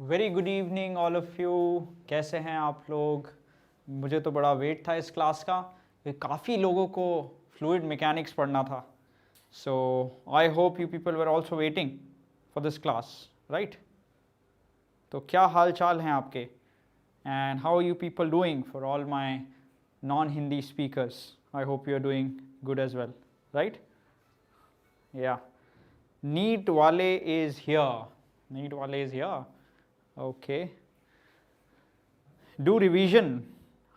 Very good evening all of you. कैसे हैं आप लोग? मुझे तो बड़ा वेट था इस क्लास का, काफ़ी लोगों को फ्लूइड मैकेनिक्स पढ़ना था। So I hope you people were also waiting for this class, right? तो क्या हाल चाल हैं आपके? And how are you people doing? For all my non Hindi speakers, I hope you are doing good as well, right? Yeah NEET वाले is here, NEET वाले is here. Okay. Do revision.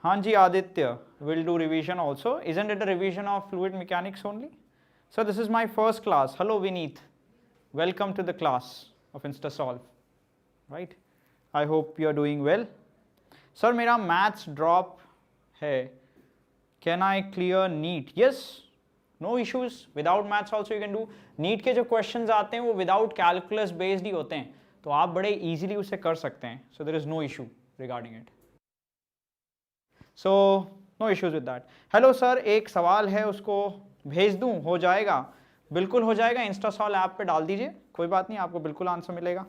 Hanji Aditya will do revision also. Isn't it a revision of fluid mechanics only? So this is my first class. Hello Vineet. Welcome to the class of InstaSolve. Right? I hope you are doing well. Sir, मेरा maths drop है. Can I clear NEET? Yes. No issues. Without maths also you can do. NEET के जो questions आते हैं वो without calculus based ही होते हैं, तो आप बड़े इजीली उसे कर सकते हैं. So there is no issue regarding it. So no issues with that. Hello sir, एक सवाल है, उसको भेज दूं? हो जाएगा, बिल्कुल हो जाएगा. इंस्टासॉल ऐप पे डाल दीजिए, कोई बात नहीं, आपको बिल्कुल आंसर मिलेगा.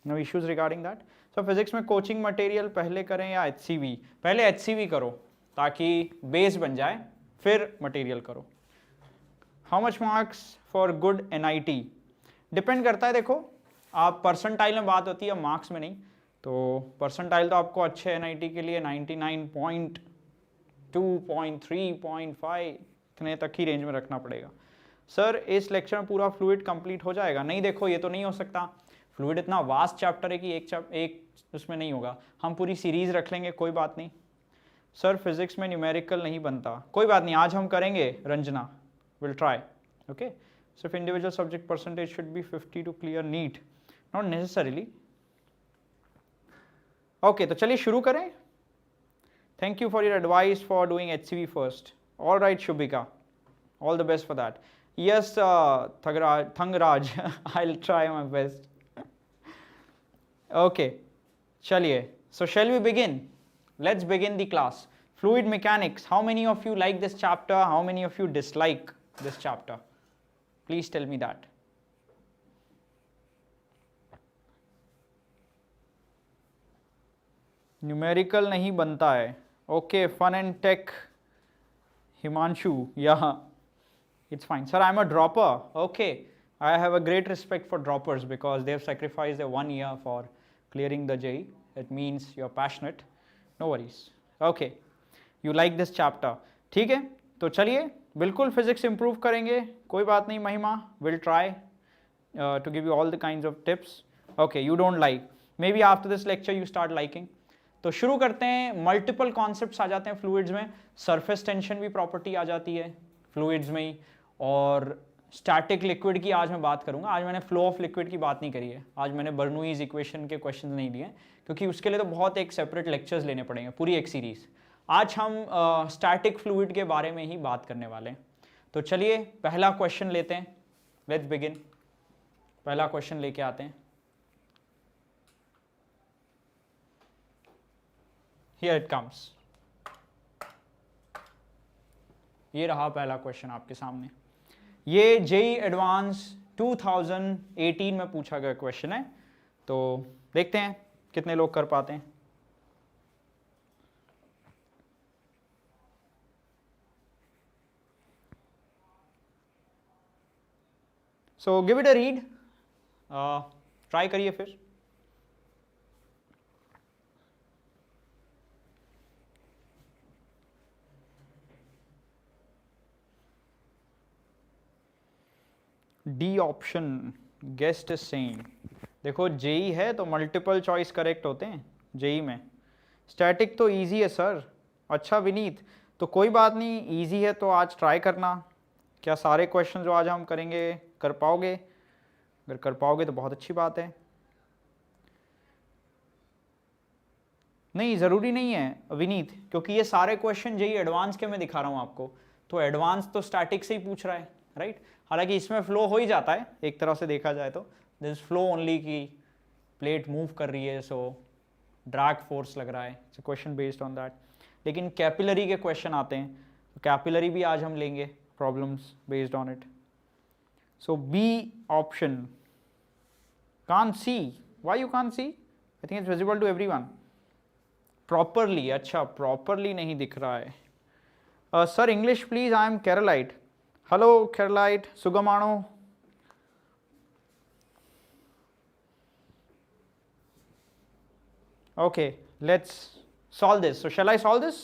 No issues regarding that. So physics में कोचिंग मटेरियल पहले करें या HCV? पहले HCV करो ताकि बेस बन जाए, फिर मटेरियल करो. How much marks for good NIT? Depend करता है. देखो, आप परसेंटाइल में बात होती है, मार्क्स में नहीं. तो परसेंटाइल तो आपको अच्छे NIT के लिए 99.2, 0.3, 0.5 इतने तक ही रेंज में रखना पड़ेगा. सर, इस लेक्चर में पूरा फ्लूइड कंप्लीट हो जाएगा? नहीं, देखो ये तो नहीं हो सकता. फ्लूइड इतना वास्ट चैप्टर है कि एक उसमें नहीं होगा. हम पूरी सीरीज रख लेंगे, कोई बात नहीं. सर, फिजिक्स में न्यूमेरिकल नहीं बनता? कोई बात नहीं, आज हम करेंगे. Ranjana will try. ओके. सिर्फ individual subject percentage should be 50 to clear NEET? Not necessarily. Okay, तो चलिए शुरू करें. Thank you for your advice for doing HCV first. All right Shubhika, all the best for that. Yes Thangaraj, I will try my best. Okay, चलिए. So shall we begin? Let's begin the class. Fluid mechanics. How many of you like this chapter? How many of you dislike this chapter? Please tell me that. Numerical नहीं बनता है. Okay, fun and take Himanshu, yeah it's fine. Sir, I am a dropper. Okay, I have a great respect for droppers because they have sacrificed their 1 year for clearing the JEE. It means you are passionate. No worries. Okay, you like this chapter. ठीक है, तो चलिए बिल्कुल physics improve करेंगे, कोई बात नहीं. Mahima will try to give you all the kinds of tips. Okay, you don't like, maybe after this lecture you start liking. तो शुरू करते हैं. मल्टीपल कॉन्सेप्ट्स आ जाते हैं फ्लूइड्स में. सरफेस टेंशन भी प्रॉपर्टी आ जाती है फ्लूइड्स में ही. और स्टैटिक लिक्विड की आज मैं बात करूंगा. आज मैंने फ्लो ऑफ लिक्विड की बात नहीं करी है. आज मैंने बर्नूइज इक्वेशन के क्वेश्चंस नहीं लिए, क्योंकि उसके लिए तो बहुत एक सेपरेट लेक्चर्स लेने पड़ेंगे, पूरी एक सीरीज. आज हम स्टैटिक फ्लूइड के बारे में ही बात करने वाले हैं. तो चलिए पहला क्वेश्चन लेते हैं. Let's begin. पहला क्वेश्चन लेके आते हैं. Here it comes. ये रहा पहला क्वेश्चन आपके सामने. ये JEE एडवांस 2018 में पूछा गया क्वेश्चन है. तो देखते हैं कितने लोग कर पाते हैं. So give it a read. Try करिए फिर. D option guest is saying. देखो, JEE है तो मल्टीपल चॉइस करेक्ट होते हैं JEE में. स्टैटिक तो इजी है सर. अच्छा विनीत, तो कोई बात नहीं, इजी है तो आज ट्राई करना. क्या सारे क्वेश्चन जो आज हम करेंगे कर पाओगे? अगर कर पाओगे तो बहुत अच्छी बात है. नहीं, ज़रूरी नहीं है विनीत, क्योंकि ये सारे क्वेश्चन JEE एडवांस के मैं दिखा रहा हूँ आपको. तो एडवांस तो स्टैटिक से ही पूछ रहा है, राइट? हालांकि इसमें फ्लो हो ही जाता है एक तरह से देखा जाए तो. दिस फ्लो ओनली की प्लेट मूव कर रही है, सो ड्रैग फोर्स लग रहा है. It's a question based on that. लेकिन कैपिलरी के क्वेश्चन आते हैं, तो कैपिलरी भी आज हम लेंगे, problems based on it. So B option. Can't see. Why you can't see? I think it's visible to everyone properly. अच्छा, प्रॉपरली नहीं दिख रहा है. Sir English please, I am Keralite. Hello Keralite, सुगमानो. Okay, let's solve this. So shall I solve this?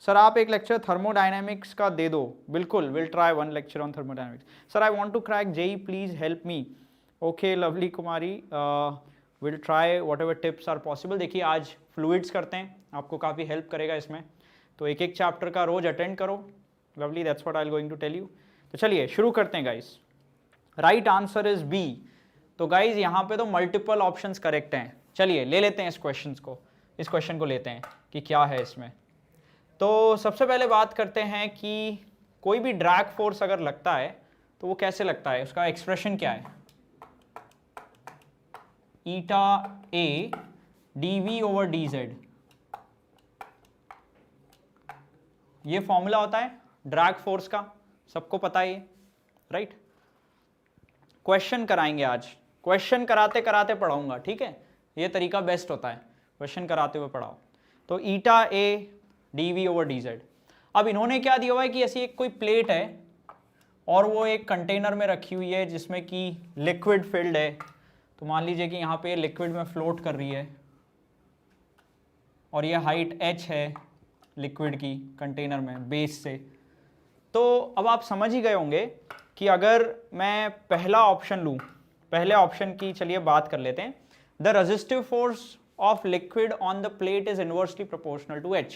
Sir आप एक lecture thermodynamics का दे दो. बिल्कुल, will try one lecture on thermodynamics. Sir I want to crack JEE, please help me. Okay Lovely Kumari, will try whatever tips are possible. देखिए आज fluids करते हैं, आपको काफ़ी हेल्प करेगा इसमें. तो एक एक चैप्टर का रोज अटेंड करो. Lovely, that's what I am going to tell you. तो चलिए शुरू करते हैं guys. Right answer is B. तो गाइज यहाँ पे तो मल्टीपल ऑप्शंस करेक्ट हैं. चलिए ले लेते हैं इस क्वेश्चन को लेते हैं कि क्या है इसमें. तो सबसे पहले बात करते हैं कि कोई भी ड्रैग फोर्स अगर लगता है तो वो कैसे लगता है, उसका एक्सप्रेशन क्या है. ईटा ए dv ओवर dz, ये फॉर्मूला होता है ड्रैग फोर्स का, सबको पता है ये, राइट. क्वेश्चन कराएंगे आज, क्वेश्चन कराते कराते पढ़ाऊंगा, ठीक है. ये तरीका बेस्ट होता है, क्वेश्चन कराते हुए पढ़ाओ. तो ईटा ए dv ओवर dz. अब इन्होंने क्या दिया हुआ है कि ऐसी एक कोई प्लेट है और वो एक कंटेनर में रखी हुई है जिसमें कि लिक्विड फिल्ड है. तो मान लीजिए कि यहाँ पे लिक्विड में फ्लोट कर रही है और ये हाइट h है लिक्विड की कंटेनर में बेस से. तो अब आप समझ ही गए होंगे कि अगर मैं पहला ऑप्शन लूँ, पहले ऑप्शन की चलिए बात कर लेते हैं. The resistive force of liquid on the plate is inversely proportional to h.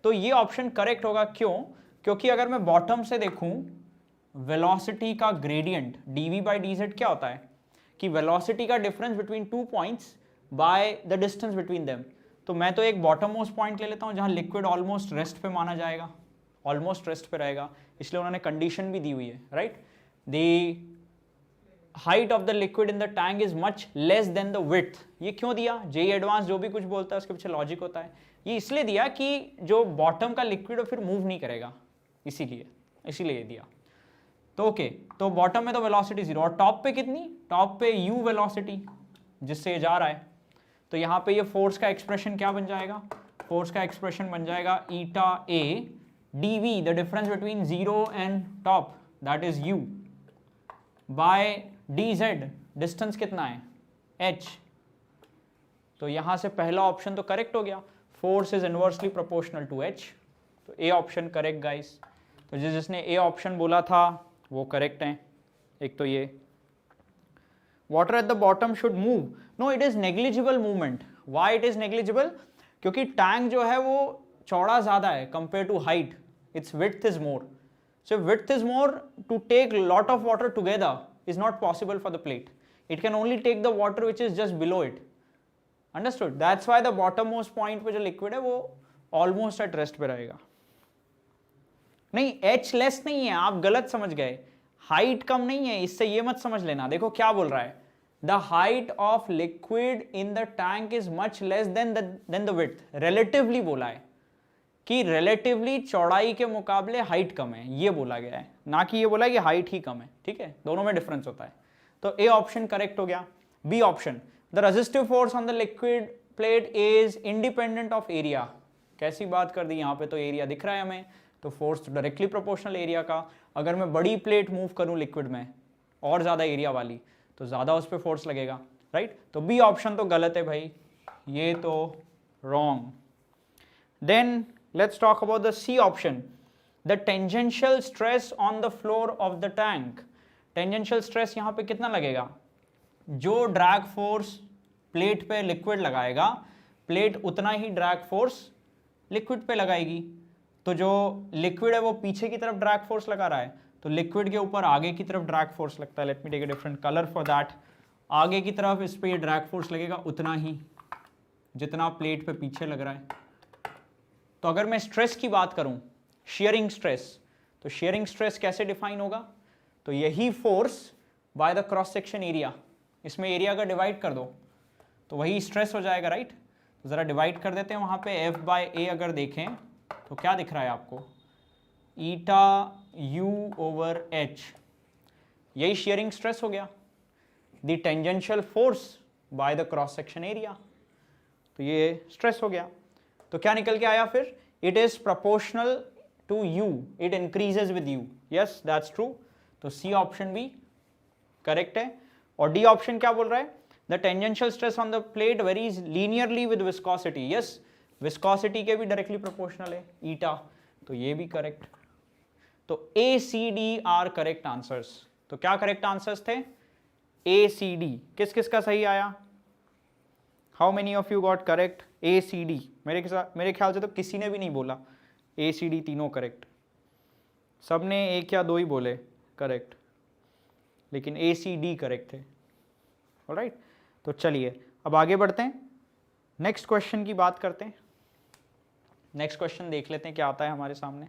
तो ये ऑप्शन करेक्ट होगा. क्यों? क्योंकि अगर मैं बॉटम से देखूं, वेलोसिटी का ग्रेडियंट dv बाई dz क्या होता है कि वेलोसिटी का difference between 2 points by the distance between them. तो मैं तो एक बॉटम मोस्ट पॉइंट ले लेता हूं जहां लिक्विड ऑलमोस्ट रेस्ट पे माना जाएगा, ऑलमोस्ट रेस्ट पे रहेगा, इसलिए उन्होंने कंडीशन भी दी हुई है, right. The height of the liquid in the tank is much less than the width. ये क्यों दिया? जेई एडवांस जो भी कुछ बोलता है उसके पीछे लॉजिक होता है. ये इसलिए दिया कि जो बॉटम का लिक्विड है फिर मूव नहीं करेगा, इसीलिए ये दिया. तो ओके, तो बॉटम में तो वेलोसिटी 0 और टॉप पे कितनी? टॉप पे u वेलोसिटी जिससे ये जा रहा है. तो यहाँ पे ये फोर्स का एक्सप्रेशन क्या बन जाएगा? फोर्स का एक्सप्रेशन बन जाएगा eta a dv, the difference between 0 and top, that is u, by dz, distance कितना है? h. तो यहाँ से पहला ऑप्शन तो करेक्ट हो गया, force is inversely proportional to h. तो ए ऑप्शन करेक्ट गाइस. तो जिसने ए ऑप्शन बोला था वो करेक्ट है. एक तो ये water at the bottom should move. No, it is negligible movement. Why it is negligible? क्योंकि टैंक जो है वो चौड़ा ज्यादा है compare to height. Its width is more. So width is more, to take lot of water together is not possible for the plate. It can only take the water which is just below it. Understood? That's why the bottom most point पे जो liquid है वो almost at rest पे रहेगा. नहीं, h less नहीं है, आप गलत समझ गए. हाइट कम नहीं है, इससे ये मत समझ लेना. देखो क्या बोल रहा है, the height of liquid in the tank is much less than the width. Relatively बोला है कि रिलेटिवली चौड़ाई के मुकाबले हाइट कम है, ये बोला गया है, ना कि ये बोला है कि हाइट ही कम है. ठीक है, दोनों में डिफरेंस होता है. तो ए ऑप्शन करेक्ट हो गया. B option, the resistive force on the liquid plate is independent of area. कैसी बात कर दी, यहाँ पे तो एरिया दिख रहा है हमें, तो फोर्स डायरेक्टली प्रोपोर्शनल एरिया का. अगर मैं बड़ी प्लेट मूव करूं लिक्विड में और ज़्यादा एरिया वाली, तो ज़्यादा उस पर फोर्स लगेगा, राइट. तो बी ऑप्शन तो गलत है भाई, ये तो wrong. Then let's talk about the C option, the tangential stress on the floor of the tank. Tangential stress यहाँ पे कितना लगेगा? जो ड्रैग फोर्स प्लेट पे लिक्विड लगाएगा, प्लेट उतना ही ड्रैग फोर्स लिक्विड पे लगाएगी. तो जो लिक्विड है वो पीछे की तरफ ड्रैग फोर्स लगा रहा है, तो लिक्विड के ऊपर आगे की तरफ ड्रैग फोर्स लगता है. Let me take a different colour for that. आगे की तरफ इस पे ये ड्रैग फोर्स लगेगा उतना ही जितना प्लेट पे पीछे लग रहा है. तो अगर मैं स्ट्रेस की बात करूं, शेयरिंग स्ट्रेस, तो शेयरिंग स्ट्रेस कैसे डिफाइन होगा? तो यही force by the cross section area, इसमें एरिया का डिवाइड कर दो तो वही स्ट्रेस हो जाएगा, राइट. तो ज़रा डिवाइड कर देते हैं. वहाँ पे एफ बाय ए अगर देखें तो क्या दिख रहा है आपको? ईटा यू ओवर एच, यही शेयरिंग स्ट्रेस हो गया. The tangential force by the cross section area. तो ये स्ट्रेस हो गया। तो क्या निकल के आया फिर, it is proportional to u, it increases with u. Yes that's true. तो सी ऑप्शन भी करेक्ट है। और डी ऑप्शन क्या बोल रहा है, the tangential stress on the plate varies linearly with viscosity. Yes, viscosity के भी डायरेक्टली प्रोपोर्शनल है ईटा, तो ये भी करेक्ट। तो A C D are correct answers. तो क्या करेक्ट आंसर्स थे, ए सी डी। किस किस का सही आया, how many of you got correct A C D? मेरे ख्याल से तो किसी ने भी नहीं बोला ए सी डी, तीनों करेक्ट। सबने एक या दो ही बोले करेक्ट, लेकिन ए सी डी करेक्ट थे। ऑलराइट, तो चलिए अब आगे बढ़ते हैं, नेक्स्ट क्वेश्चन की बात करते हैं। नेक्स्ट क्वेश्चन देख लेते हैं क्या आता है हमारे सामने।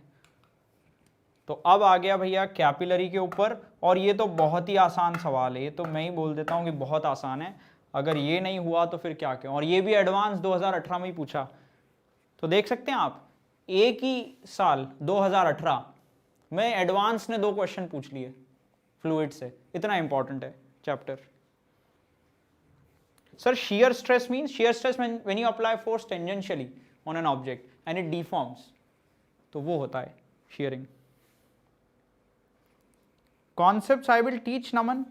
तो अब आ गया भैया कैपिलरी के ऊपर, और ये तो बहुत ही आसान सवाल है, ये तो मैं ही बोल देता हूँ कि बहुत आसान है। अगर ये नहीं हुआ तो फिर क्या क्यों, और ये भी एडवांस 2018 में ही पूछा। तो देख सकते हैं आप, एक ही साल 2018 में एडवांस ने 2 क्वेश्चन पूछ लिए फ्लूइड से, इतना इंपॉर्टेंट है chapter. Sir shear stress means, shear stress when you apply force tangentially on an object and it deforms, तो वो होता है shearing. Concepts I will teach, Naman.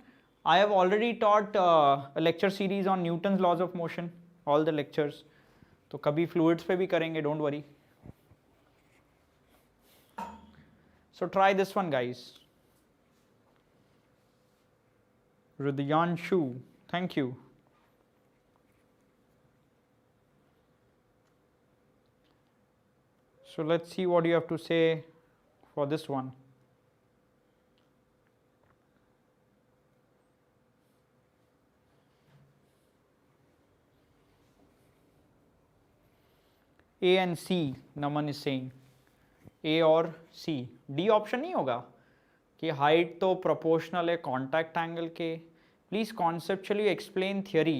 I have already taught a lecture series on Newton's laws of motion, all the lectures. तो कभी fluids पे भी करेंगे, don't worry. So try this one, guys. Rudyanshu, thank you. So let's see what you have to say for this one. A and C, Naman is saying. A और C, D option नहीं होगा कि height तो proportional है contact angle के। Please conceptually explain theory.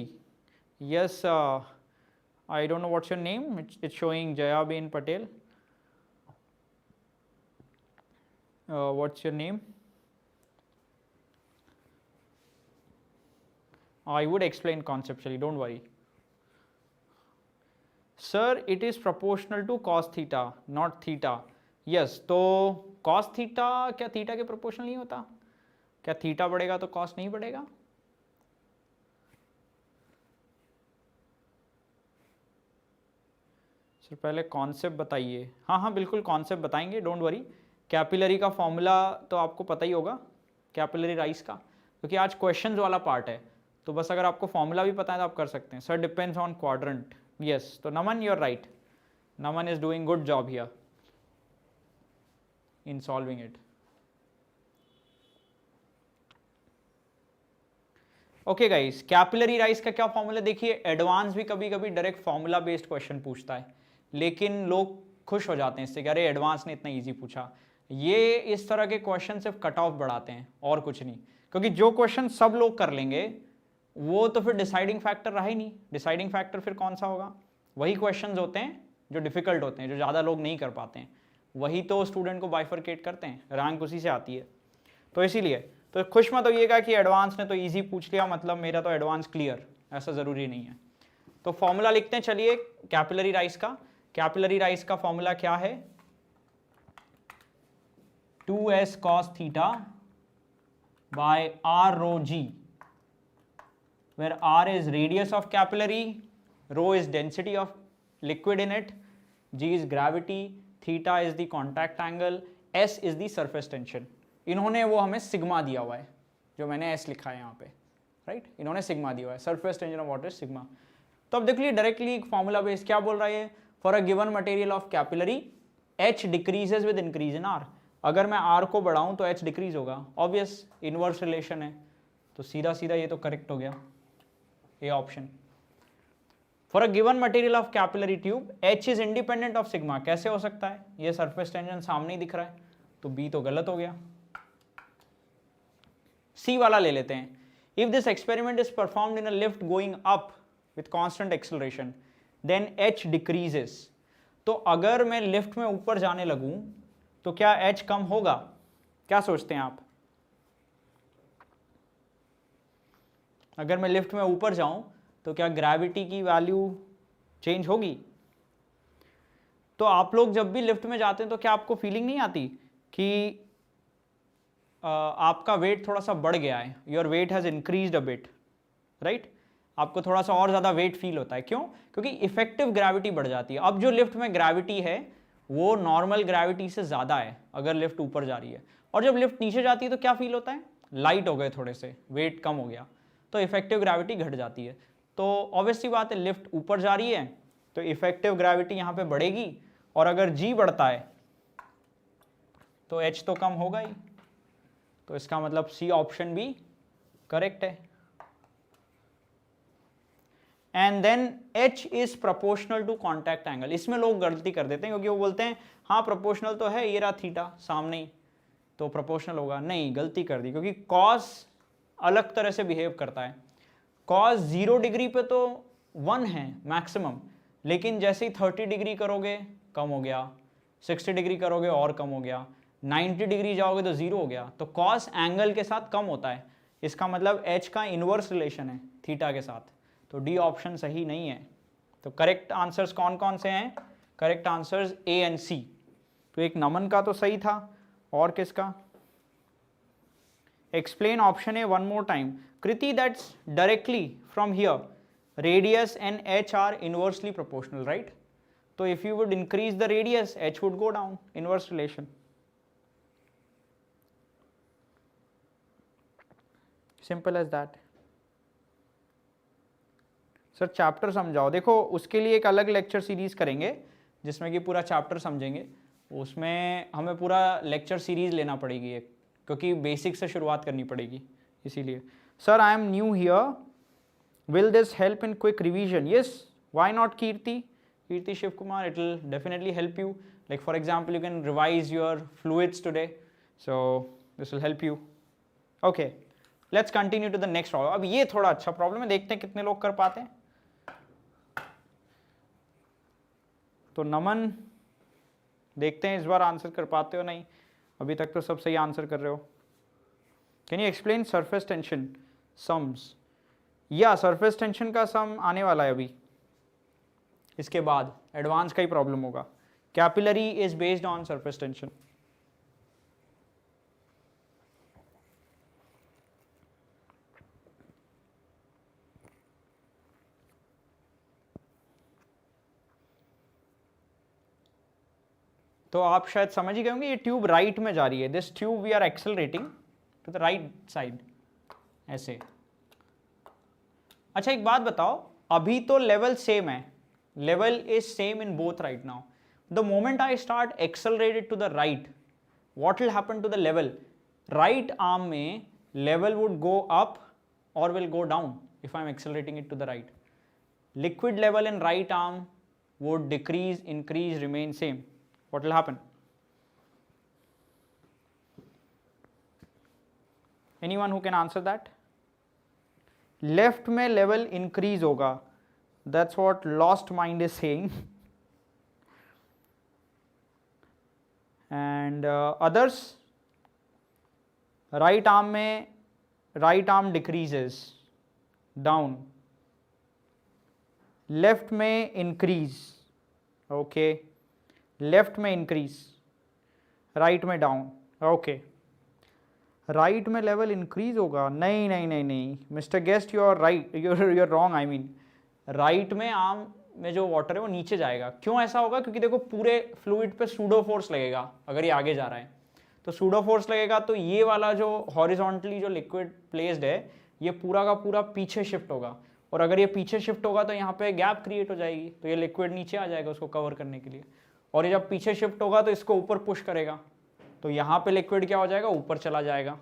Yes, I don't know what's your name, it's showing Jayaben Patel. What's your name? I would explain conceptually, don't worry. Sir, it is proportional to cos theta, not theta. Yes, तो cos theta क्या theta के proportional नहीं होता? क्या theta बढ़ेगा तो cos नहीं बढ़ेगा? सर पहले कॉन्सेप्ट बताइए। हाँ हाँ बिल्कुल कॉन्सेप्ट बताएंगे, डोंट वरी। कैपिलरी का फॉर्मूला तो आपको पता ही होगा, कैपिलरी राइज का, क्योंकि आज क्वेश्चंस वाला पार्ट है। तो बस अगर आपको फॉर्मूला भी पता है तो आप कर सकते हैं। Sir depends on quadrant. Yes, तो Naman you are right, Naman is doing good job here in solving it. Okay guys, capillary rise का क्या फॉर्मूला देखिए। एडवांस भी कभी कभी डायरेक्ट फॉर्मूला बेस्ड क्वेश्चन पूछता है, लेकिन लोग खुश हो जाते हैं इससे कि अरे एडवांस ने इतना इजी पूछा। ये इस तरह के क्वेश्चन सिर्फ कट ऑफ बढ़ाते हैं और कुछ नहीं, क्योंकि जो क्वेश्चन सब लोग कर लेंगे वो तो फिर डिसाइडिंग फैक्टर रहा ही नहीं। डिसाइडिंग फैक्टर फिर कौन सा होगा, वही क्वेश्चंस होते हैं जो डिफिकल्ट होते हैं, जो ज़्यादा लोग नहीं कर पाते हैं, वही तो स्टूडेंट को बाइफरकेट करते हैं, रैंक उसी से आती है। तो इसीलिए तो खुश मत होइएगा कि एडवांस ने तो ईजी पूछ लिया मतलब मेरा तो एडवांस क्लियर, ऐसा ज़रूरी नहीं है। तो फॉर्मूला लिखते हैं चलिए कैपिलरी राइज का। कैपिलरी राइज का फॉर्मूला क्या है, 2s cos theta by r rho g, where r is radius of capillary, rho is density of liquid in it, g is gravity, theta is the contact angle, s is the surface tension. इन्होंने वो हमें sigma दिया हुआ है, जो मैंने s लिखा है यहाँ पे, राइट इन्होंने सिग्मा दिया हुआ है, surface tension of water sigma. तो अब देख लीजिए डायरेक्टली फॉर्मूला बेस क्या बोल रहा है, for a given material of capillary h decreases with increase in r। अगर मैं r को बढ़ाऊं तो h डिक्रीज होगा, ऑब्वियस इनवर्स रिलेशन है, तो सीधा सीधा ये तो करेक्ट हो गया ये option. For a given material of capillary tube h is independent of sigma, कैसे हो सकता है, ये सरफेस टेंशन सामने ही दिख रहा है, तो b तो गलत हो गया। C वाला ले लेते हैं, if this experiment is performed in a lift going up with constant acceleration then h decreases. तो अगर मैं लिफ्ट में ऊपर जाने लगूं तो क्या h कम होगा, क्या सोचते हैं आप? अगर मैं लिफ्ट में ऊपर जाऊं तो क्या ग्रेविटी की वैल्यू चेंज होगी? तो आप लोग जब भी लिफ्ट में जाते हैं तो क्या आपको फीलिंग नहीं आती कि आपका वेट थोड़ा सा बढ़ गया है, your weight has increased a bit, right? आपको थोड़ा सा और ज़्यादा वेट फील होता है, क्यों? क्योंकि इफेक्टिव ग्रेविटी बढ़ जाती है। अब जो लिफ्ट में ग्रेविटी है वो नॉर्मल ग्रेविटी से ज़्यादा है अगर लिफ्ट ऊपर जा रही है, और जब लिफ्ट नीचे जाती है तो क्या फील होता है? लाइट हो गए थोड़े से, वेट कम हो गया, तो इफेक्टिव ग्रेविटी घट जाती है। तो ऑब्वियसली बात है, लिफ्ट ऊपर जा रही है तो इफेक्टिव ग्रेविटी यहाँ पे बढ़ेगी, और अगर जी बढ़ता है तो एच तो कम होगा ही, तो इसका मतलब सी ऑप्शन भी करेक्ट है। And then H is proportional to contact angle. इसमें लोग गलती कर देते हैं क्योंकि वो बोलते हैं हाँ प्रोपोर्शनल तो है, ये रहा थीटा सामने ही, तो प्रोपोर्शनल होगा। नहीं, गलती कर दी, क्योंकि कॉस अलग तरह से बिहेव करता है। कॉस 0 डिग्री पे तो 1 है मैक्सिमम, लेकिन जैसे ही 30 डिग्री करोगे कम हो गया, 60 डिग्री करोगे और कम हो गया, 90 डिग्री जाओगे तो 0 हो गया। तो कॉस एंगल के साथ कम होता है, इसका मतलब एच का इनवर्स रिलेशन है थीटा के साथ, तो डी ऑप्शन सही नहीं है। तो करेक्ट आंसर्स कौन कौन से हैं? करेक्ट आंसर्स ए एंड सी। तो एक नमन का तो सही था, और किसका? Explain option A one more time. Kriti, that's directly from here radius and h are inversely proportional, right? So if you would increase the radius, h would go down, inverse relation. Simple as that. Sir chapter समझाओ। देखो उसके लिए एक अलग lecture series करेंगे जिसमें कि पूरा चैप्टर समझेंगे, उसमें हमें पूरा लेक्चर सीरीज लेना पड़ेगी एक, क्योंकि बेसिक से शुरुआत करनी पड़ेगी इसीलिए। Sir I M new here, will this help in quick revision? Yes, why not, Kirti Shiv Kumar, it will definitely help you. Like for example, you can revise your fluids today, so this will help you. Okay, let's continue to the next problem. अब ये थोड़ा अच्छा problem है, देखते हैं कितने लोग कर पाते हैं। तो नमन, देखते हैं इस बार आंसर कर पाते हो नहीं, अभी तक तो सब सही आंसर कर रहे हो। Can you explain surface tension sums? या सरफेस टेंशन का सम आने वाला है अभी, इसके बाद एडवांस का ही प्रॉब्लम होगा। Capillary is based on surface tension. तो आप शायद समझ ही गए होंगे, ये ट्यूब राइट में जा रही है, this tube we are accelerating to the right side, ऐसे। अच्छा एक बात बताओ, अभी तो लेवल सेम है, level is same in both right now. The moment I start accelerated to the right, what will happen to the level? Right arm में level would go up और will go down if I am accelerating it to the right. Liquid level in right arm would decrease, increase, remain same. What will happen? Anyone who can answer that? Left में level increase होगा, that's what lost mind is saying, and others right arm में right arm decreases down, left में increase, okay, left में increase, right में down, okay. Right में level increase होगा? नहीं नहीं नहीं नहीं mister guest, you are right, you are wrong. I mean right में आर्म में जो वाटर है वो नीचे जाएगा। क्यों ऐसा होगा? क्योंकि देखो पूरे फ्लूइड पे सूडो फोर्स लगेगा अगर ये आगे जा रहा है, तो सूडो फोर्स लगेगा तो ये वाला जो हॉरिजॉन्टली जो लिक्विड प्लेस्ड है ये पूरा का पूरा पीछे शिफ्ट होगा, और अगर ये पीछे शिफ्ट होगा तो यहाँ पे गैप क्रिएट हो जाएगी, तो ये लिक्विड नीचे आ जाएगा उसको कवर करने के लिए, और ये जब पीछे शिफ्ट होगा तो इसको ऊपर पुश करेगा, तो यहाँ पे लिक्विड क्या हो जाएगा? ऊपर चला जाएगा।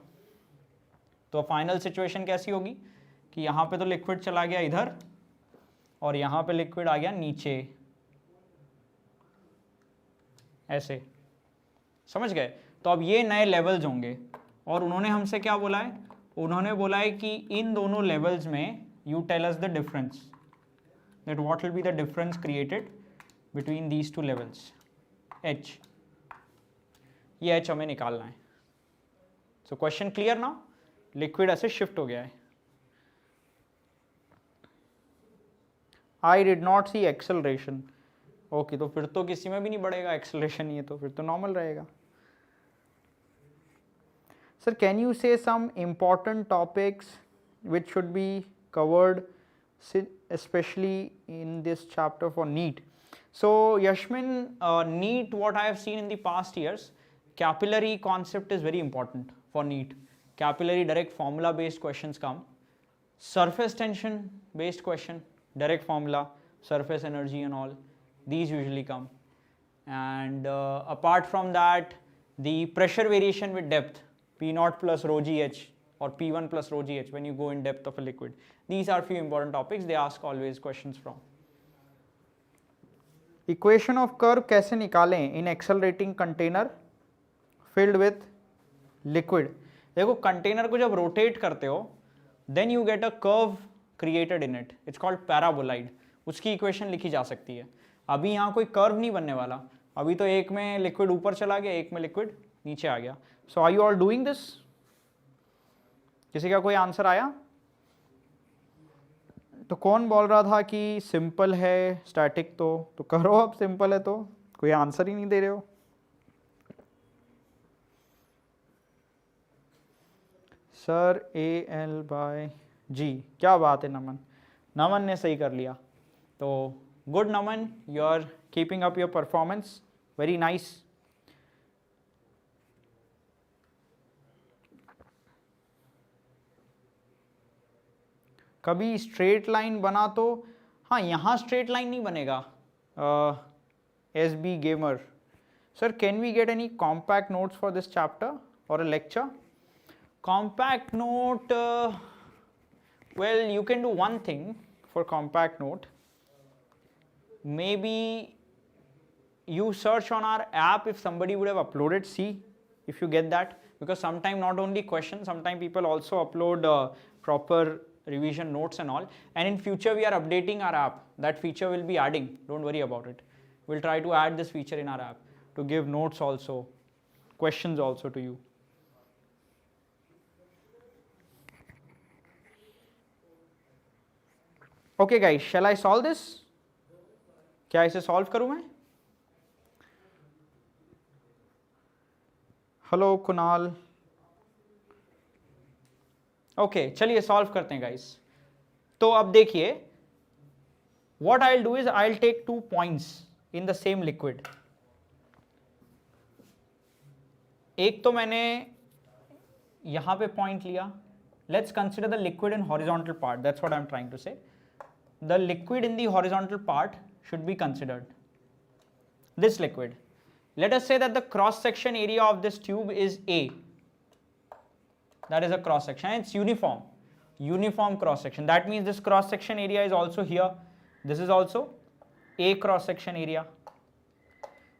तो फाइनल सिचुएशन कैसी होगी कि यहाँ पे तो लिक्विड चला गया इधर और यहाँ पे लिक्विड आ गया नीचे, ऐसे, समझ गए? तो अब ये नए लेवल्स होंगे, और उन्होंने हमसे क्या बोला है? उन्होंने बोला है कि इन दोनों लेवल्स में you tell us the difference, that what will be the difference created between these two levels. H, ये एच हमें निकालना है। So question clear now? Liquid ऐसे शिफ्ट हो गया है। I did not see acceleration. Okay, तो फिर तो किसी में भी नहीं बढ़ेगा, एक्सेलरेशन ही है तो फिर तो नॉर्मल रहेगा. Sir can you say some important topics which should be covered especially in this chapter for NEET. So Yashmin, NEET, what I have seen in the past years, capillary concept is very important for NEET. Capillary direct formula based questions come. Surface tension based question, direct formula, surface energy and all, these usually come. And apart from that, the pressure variation with depth, P naught plus rho gh or P1 plus rho gh when you go in depth of a liquid. These are few important topics they ask always questions from. Equation of curve कैसे निकालें in accelerating container filled with liquid. देखो container को जब rotate करते हो then you get a curve created in it. It's called paraboloid. उसकी equation लिखी जा सकती है. अभी यहाँ कोई कर्व नहीं बनने वाला, अभी तो एक में लिक्विड ऊपर चला गया, एक में लिक्विड नीचे आ गया. So are you all doing this? किसी का कोई आंसर आया? तो कौन बोल रहा था कि सिंपल है स्टैटिक, तो करो. अब सिंपल है तो कोई आंसर ही नहीं दे रहे हो. सर AL/G, क्या बात है नमन, नमन ने सही कर लिया. तो good Naman, you are keeping up your performance, very nice. कभी स्ट्रेट लाइन बना तो, हाँ यहाँ स्ट्रेट लाइन नहीं बनेगा. SB gamer, sir can we get any compact notes for this chapter और a lecture? Compact note, well, you can do one thing for compact note. Maybe you search on our app if somebody would have uploaded, see if you get that, because sometimes not only questions, sometimes people also upload proper revision notes and all. And in future we are updating our app, that feature will be adding, don't worry about it. We'll try to add this feature in our app to give notes also, questions also to you. Okay guys, shall I solve this? क्या इसे solve करूं मैं? Hello Kunal. Okay चलिए solve करते हैं guys. तो अब देखिए, what I'll do is I'll take 2 points in the same liquid. एक तो मैंने यहां पे पॉइंट लिया. Let's consider the liquid in horizontal part, that's what I'm trying to say. The liquid in the horizontal part should be considered. This liquid, let us say that the cross section area of this tube is A. That is a cross section, it's uniform cross section. That means this cross section area is also here. This is also A cross section area.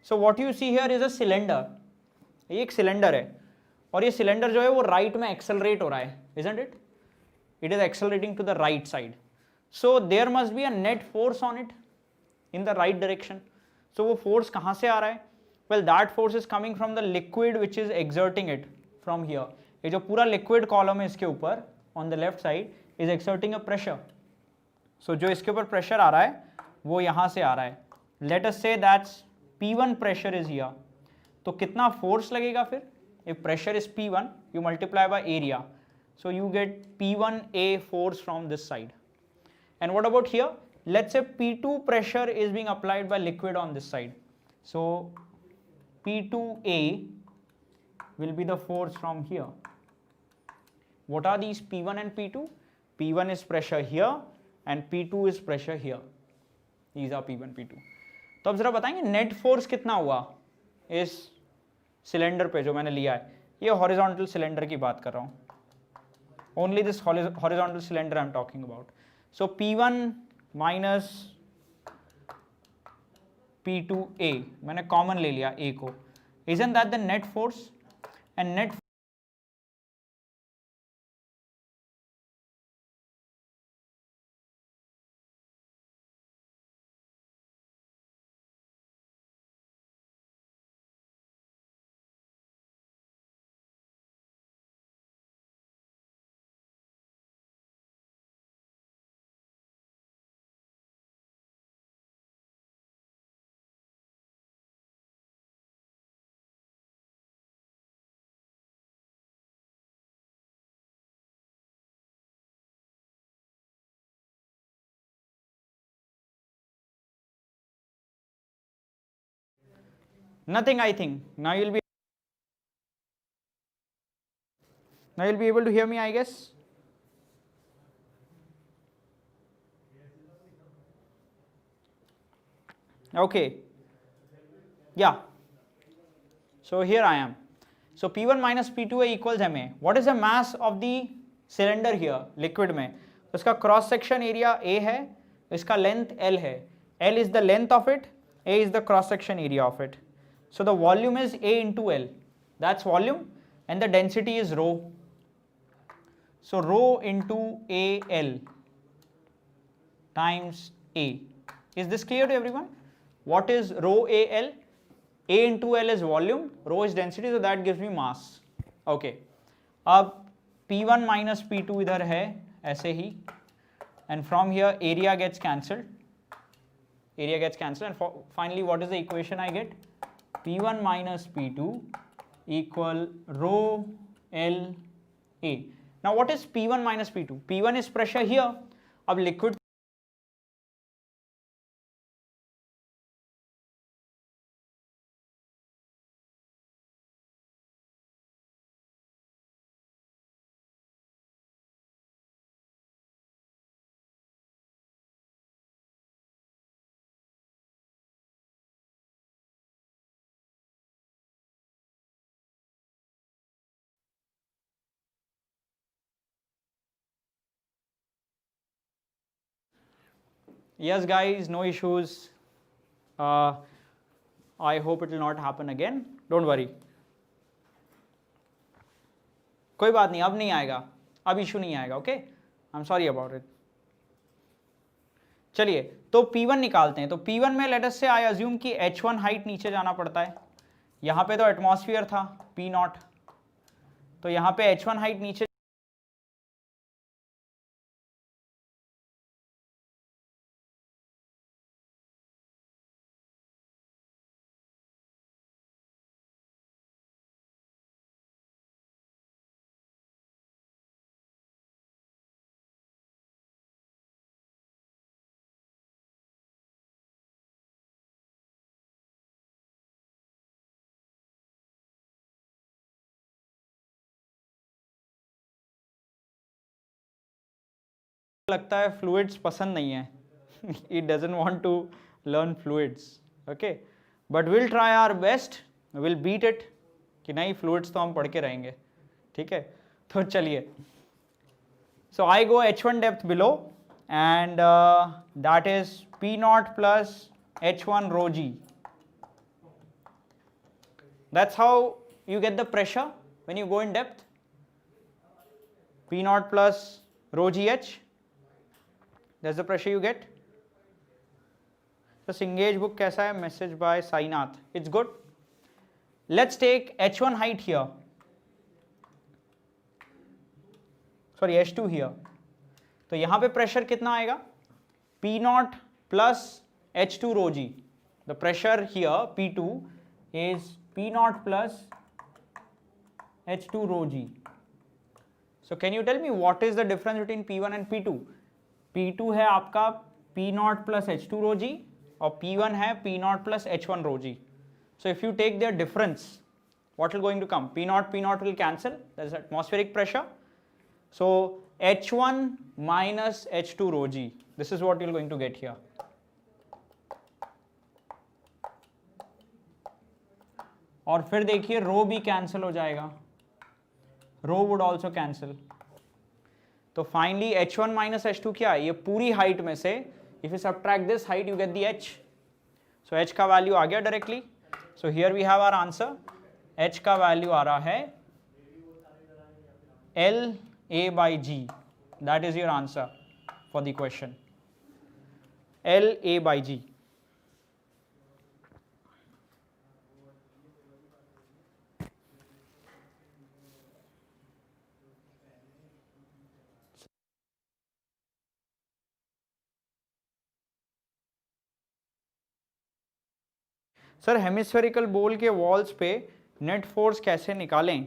So what you see here is a cylinder. ये एक cylinder है और ये cylinder जो है वो right में accelerate हो रहा है, isn't it? It is accelerating to the right side. So there must be a net force on it in the right direction. So वो force कहाँ से आ रहा है? Well, that force is coming from the liquid which is exerting it from here. ये जो पूरा liquid column है इसके ऊपर on the left side is exerting a pressure. So जो इसके ऊपर pressure आ रहा है वो यहाँ से आ रहा है. Let us say that P1 pressure is here. तो कितना force लगेगा फिर? If pressure is P1, you multiply by area. So you get P1A force from this side. And what about here? Let's say P2 pressure is being applied by liquid on this side. So P2A will be the force from here. What are these P1 and P2? P1 is pressure here and P2 is pressure here. These are P1, P2. तो अब जरा बताएंगे net force कितना हुआ इस cylinder पे जो मैंने लिया है. ये हॉरिजॉन्टल सिलेंडर की बात कर रहा हूँ. Only this horizontal cylinder I am talking about. So P1 minus P2A, मैंने कॉमन ले लिया A को. Isn't that the net force? And net Nothing, I think. Now you'll be able to hear me, I guess. Okay. Yeah. So here I am. So P1 minus P2 equals ma. What is the mass of the cylinder here, liquid में? तो इसका cross section area A है, इसका length L है. L is the length of it, A is the cross section area of it. So the volume is A into L. That's volume, and the density is rho. So rho into AL times A. Is this clear to everyone? What is rho AL? A into L is volume, rho is density, so that gives me mass. Okay. अब P1 minus P2 इधर है ऐसे ही, and from here area gets cancelled. Area gets cancelled, and finally what is the equation I get? P1 minus P2 equal rho L A. Now what is P1 minus P2? P1 is pressure here. अब liquid Yes guys, no issues. I hope it will not happen again. Don't worry. कोई बात नहीं, अब नहीं आएगा, अब issue नहीं आएगा. Okay, I am sorry about it. चलिए, तो P1 निकालते हैं. तो P1 में लेट अस से आई अज्यूम कि H1 हाइट नीचे जाना पड़ता है. यहाँ पे तो एटमॉस्फेयर था P0, तो यहाँ पे H1 हाइट नीचे लगता है फ्लूइड्स पसंद नहीं है. It doesn't want to learn fluids. Okay, but we'll try our best. We'll beat it. कि नहीं, फ्लूइड्स तो हम पढ़ के रहेंगे. ठीक है, तो चलिए. So I go H1 depth below, and that is P0 plus H1 rho g. That's how you get the pressure when you go in depth. P0 plus rho gh. That's the pressure you get. So Singage book कैसा है? Message by Sainath. It's good. Let's take H1 height here. Sorry, H2 here. तो यहाँ पे pressure कितना आएगा? P0 plus H2 rho g. The pressure here P2 is P0 plus H2 rho g. So can you tell me what is the difference between P1 and P2? P2 है आपका P0 plus H2 rho g, और P1 है P0 plus H1 rho g. So if you take their difference, what will going to come? P0 will cancel, that is atmospheric pressure. So H1 minus H2 rho g, this is what you are going to get here. और फिर देखिए रो भी cancel हो जाएगा, rho would also cancel. तो finally H1 minus H2 क्या है? ये पूरी हाइट में से if you subtract this height you get the H. So H का वैल्यू आ गया directly. So here we have our answer. H का वैल्यू आ रहा है LA/G. That is your answer for the question. LA/G. Sir hemispherical bowl के walls पे net force कैसे निकालें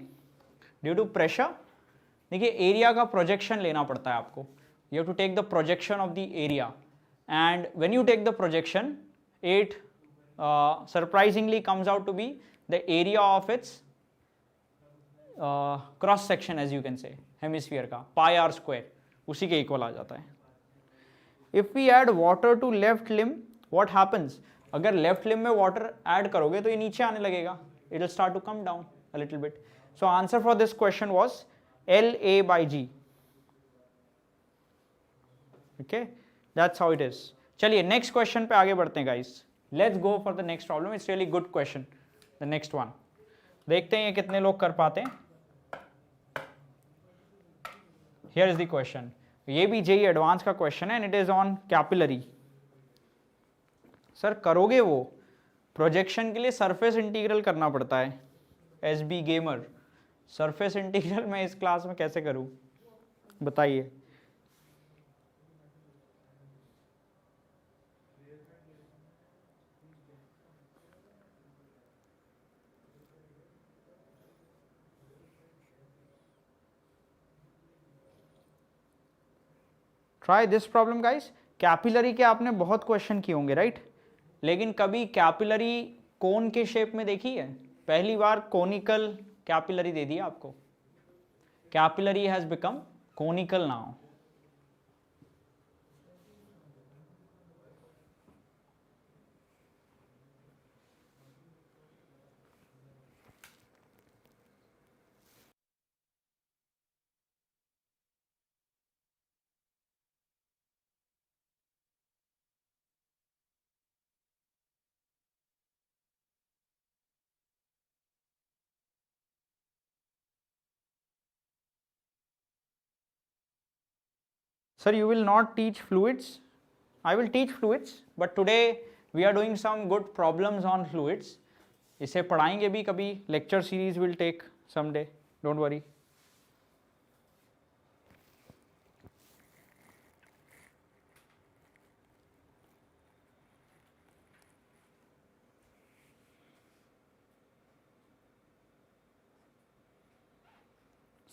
ड्यू टू प्रेशर? देखिए एरिया का प्रोजेक्शन लेना पड़ता है आपको. You have to take the projection of the area, and when you take the projection surprisingly comes out to be the area of its cross section, as you can say, hemisphere का pi are square उसी के equal आ जाता है. If we add water to left limb what happens, अगर left limb में water add करोगे तो ये नीचे आने लगेगा, it will start to come down a little bit. So answer for this question was LA/G. Okay, that's how it is. चलिए next question पे आगे बढ़ते हैं guys. Let's go for the next problem. It's really good question. The next one देखते हैं ये कितने लोग कर पाते हैं. Here is the question. ये भी JEE एडवांस का क्वेश्चन है and it is on capillary. Sir करोगे वो प्रोजेक्शन के लिए सरफेस इंटीग्रल करना पड़ता है. SB गेमर, सरफेस इंटीग्रल मैं इस क्लास में कैसे करूं बताइए. Try this problem guys. Capillary के आपने बहुत क्वेश्चन किए होंगे राइट, लेकिन कभी कैपिलरी कोन के शेप में देखी है? पहली बार कोनिकल कैपिलरी दे दिया आपको. Capillary has become conical now. Sir, you will not teach fluids. I will teach fluids, but today we are doing some good problems on fluids. इसे पढ़ाएंगे भी कभी. Lecture series will take someday. Don't worry.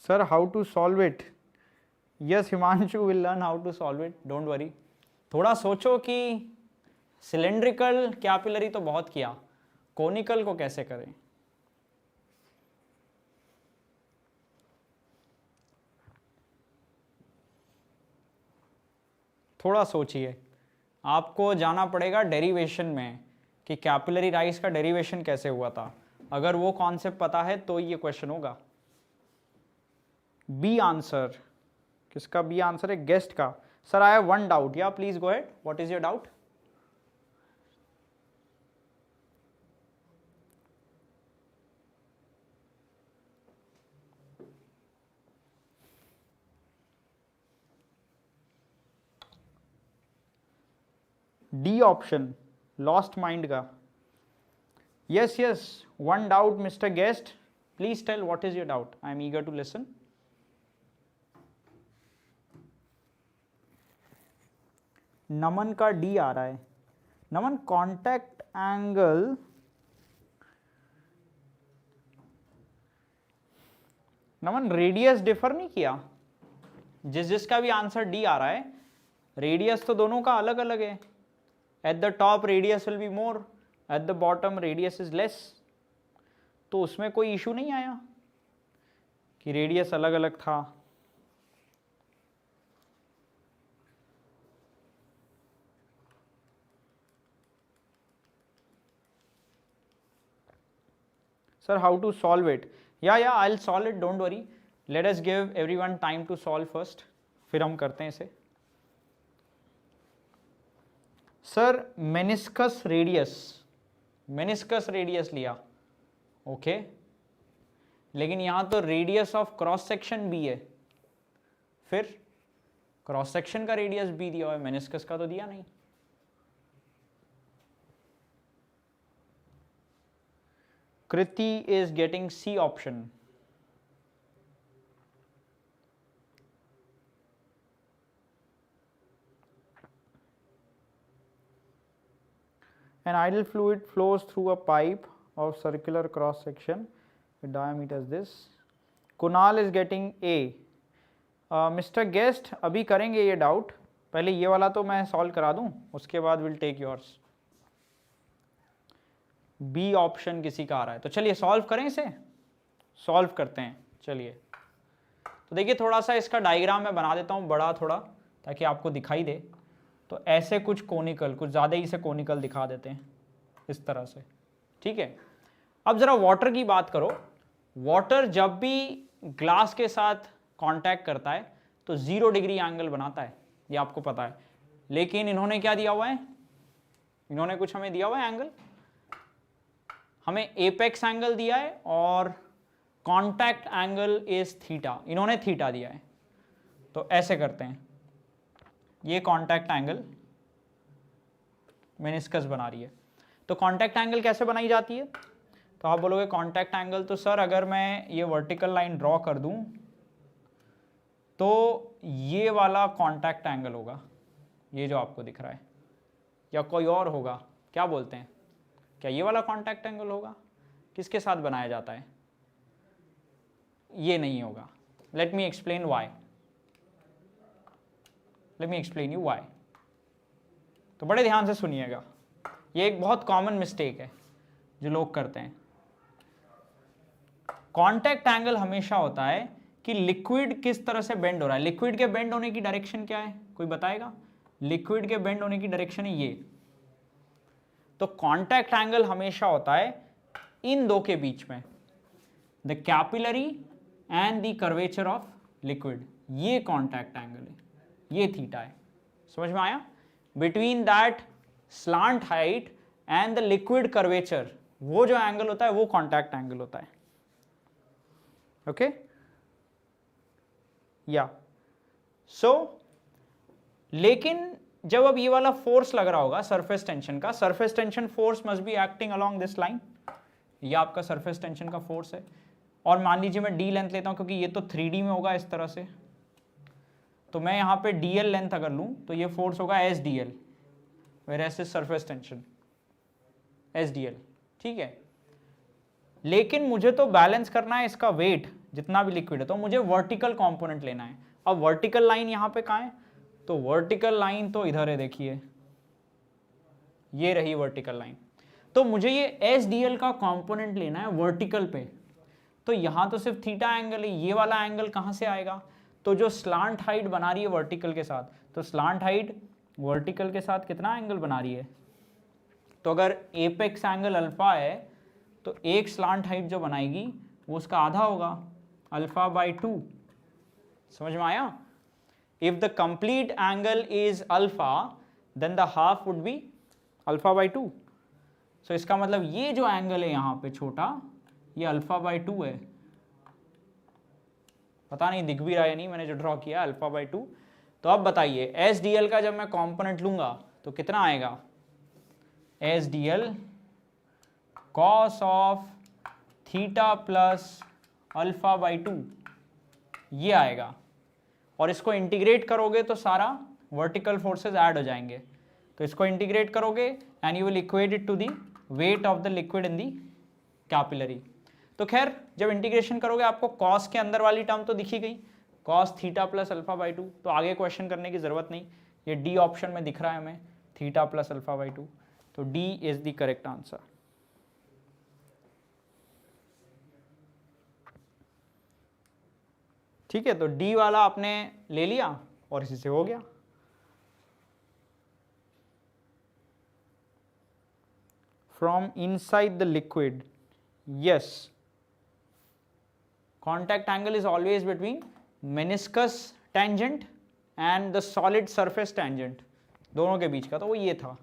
Sir, how to solve it? Yes, Himanshu will learn how to solve it. Don't worry. थोड़ा सोचो कि cylindrical capillary तो बहुत किया, कोनिकल को कैसे करें. थोड़ा सोचिए. आपको जाना पड़ेगा डेरिवेशन में कि कैपिलरी राइज का डेरिवेशन कैसे हुआ था. अगर वो कॉन्सेप्ट पता है तो ये क्वेश्चन होगा. बी आंसर किसका? बी आंसर है गेस्ट का. Sir I have one doubt. Yeah please go ahead. What is your doubt? D option lost mind का. Yes yes, one doubt mister guest. Please tell what is your doubt. I am eager to listen. Naman का D आ रहा है. Naman contact angle Naman radius differ नहीं किया. जिसका भी answer D आ रहा है, रेडियस तो दोनों का अलग अलग है. At the top radius will be more, eight the bottom radius is less. तो उसमें कोई इशू नहीं आया कि रेडियस अलग अलग था. Sir, how to solve it? Yeah, I'll solve it. Don't worry. Let us give everyone time to solve first. फिर हम करते हैं इसे. सर मेनिस्कस रेडियस लिया. ओके, लेकिन यहां तो रेडियस ऑफ क्रॉस सेक्शन भी है. फिर क्रॉस सेक्शन का रेडियस भी दिया हुआ है, मेनिस्कस का तो दिया नहीं. Kriti is getting C option. An ideal fluid flows through a pipe of circular cross section with diameter as this. Kunal is getting A. Mr. Guest, अभी करेंगे ये डाउट. पहले ये वाला तो मैं सॉल्व करा दूं, उसके बाद will take yours. B option किसी का आ रहा है। तो चलिए सॉल्व करें, इसे सॉल्व करते हैं। चलिए तो देखिए थोड़ा सा इसका डायग्राम मैं बना देता हूँ बड़ा थोड़ा, ताकि आपको दिखाई दे। तो ऐसे कुछ कोनिकल, कुछ ज़्यादा ही से कोनिकल दिखा देते हैं इस तरह से, ठीक है। अब ज़रा वाटर की बात करो। वाटर जब भी ग्लास के साथ कांटेक्ट करता है तो 0 डिग्री एंगल बनाता है, ये आपको पता है। लेकिन इन्होंने क्या दिया हुआ है, इन्होंने कुछ हमें दिया हुआ है एंगल, हमें एपेक्स एंगल दिया है और कांटेक्ट एंगल इज थीटा, इन्होंने थीटा दिया है। तो ऐसे करते हैं, ये कांटेक्ट एंगल मेनिस्कस बना रही है। तो कांटेक्ट एंगल कैसे बनाई जाती है? तो आप बोलोगे कांटेक्ट एंगल, तो सर अगर मैं ये वर्टिकल लाइन ड्रॉ कर दूं तो ये वाला कांटेक्ट एंगल होगा, ये जो आपको दिख रहा है, या कोई और होगा? क्या बोलते हैं, क्या ये वाला कांटेक्ट एंगल होगा? किसके साथ बनाया जाता है? ये नहीं होगा। Let me explain why, let me explain you why. तो बड़े ध्यान से सुनिएगा, ये एक बहुत कॉमन मिस्टेक है जो लोग करते हैं। कांटेक्ट एंगल हमेशा होता है कि लिक्विड किस तरह से बेंड हो रहा है। लिक्विड के बेंड होने की डायरेक्शन क्या है, कोई बताएगा? लिक्विड के बेंड होने की डायरेक्शन है ये। तो कांटेक्ट एंगल हमेशा होता है इन दो के बीच में, the capillary and the curvature of liquid, ये कांटेक्ट एंगल है, ये थीटा है। समझ में आया? Between that slant height and the liquid curvature, वो जो एंगल होता है वो कांटेक्ट एंगल होता है। ओके, या सो लेकिन जब अब ये वाला फोर्स लग रहा होगा सरफेस टेंशन का, surface tension force must be acting along this line, ये आपका सरफेस टेंशन का फोर्स है। और मान लीजिए मैं डी लेंथ लेता हूं, क्योंकि ये तो 3D में होगा इस तरह से, तो मैं यहां पे DL लेंथ अगर लूं तो ये फोर्स होगा SDL, where surface tension SDL, ठीक है। लेकिन मुझे तो बैलेंस करना है इसका वेट, जितना भी लिक्विड है, तो मुझे वर्टिकल कंपोनेंट लेना है। अब वर्टिकल लाइन यहां पे कहां है? तो वर्टिकल लाइन तो इधर है, देखिए ये रही वर्टिकल लाइन। तो मुझे ये SDL का कंपोनेंट लेना है वर्टिकल पे। तो यहां तो सिर्फ थीटा एंगल है, ये वाला एंगल कहां से आएगा? तो जो स्लांट हाइट बना रही है वर्टिकल के साथ, तो स्लांट हाइट वर्टिकल के साथ कितना एंगल बना रही है? तो अगर एपेक्स एंगल अल्फा है तो एक स्लांट हाइट जो बनाएगी वो उसका आधा होगा, अल्फा बाई 2। समझ में आया? If the complete angle is alpha then the half would be alpha by 2। So इसका मतलब ये जो एंगल है यहां पे छोटा, ये अल्फा बाई 2 है। पता नहीं दिख भी रहा है नहीं, मैंने जो ड्रॉ किया अल्फा बाई 2। तो अब बताइए SDL का जब मैं कंपोनेंट लूंगा तो कितना आएगा? SDL cos of theta plus alpha by 2, ये आएगा। और इसको इंटीग्रेट करोगे तो सारा वर्टिकल फोर्सेस ऐड हो जाएंगे। तो इसको इंटीग्रेट करोगे and you will equate it to the weight of the liquid in the capillary. तो खैर जब इंटीग्रेशन करोगे आपको कॉस के अंदर वाली टर्म तो दिखी गई, cos theta plus alpha by 2। तो आगे क्वेश्चन करने की जरूरत नहीं, ये डी ऑप्शन में दिख रहा है हमें, थीटा प्लस अल्फा बाई 2। तो D is the correct answer. ठीक है, तो डी वाला आपने ले लिया और इसी से हो गया। From inside the liquid, yes, contact angle is always between meniscus tangent and the solid surface tangent, दोनों के बीच का। तो वो ये था।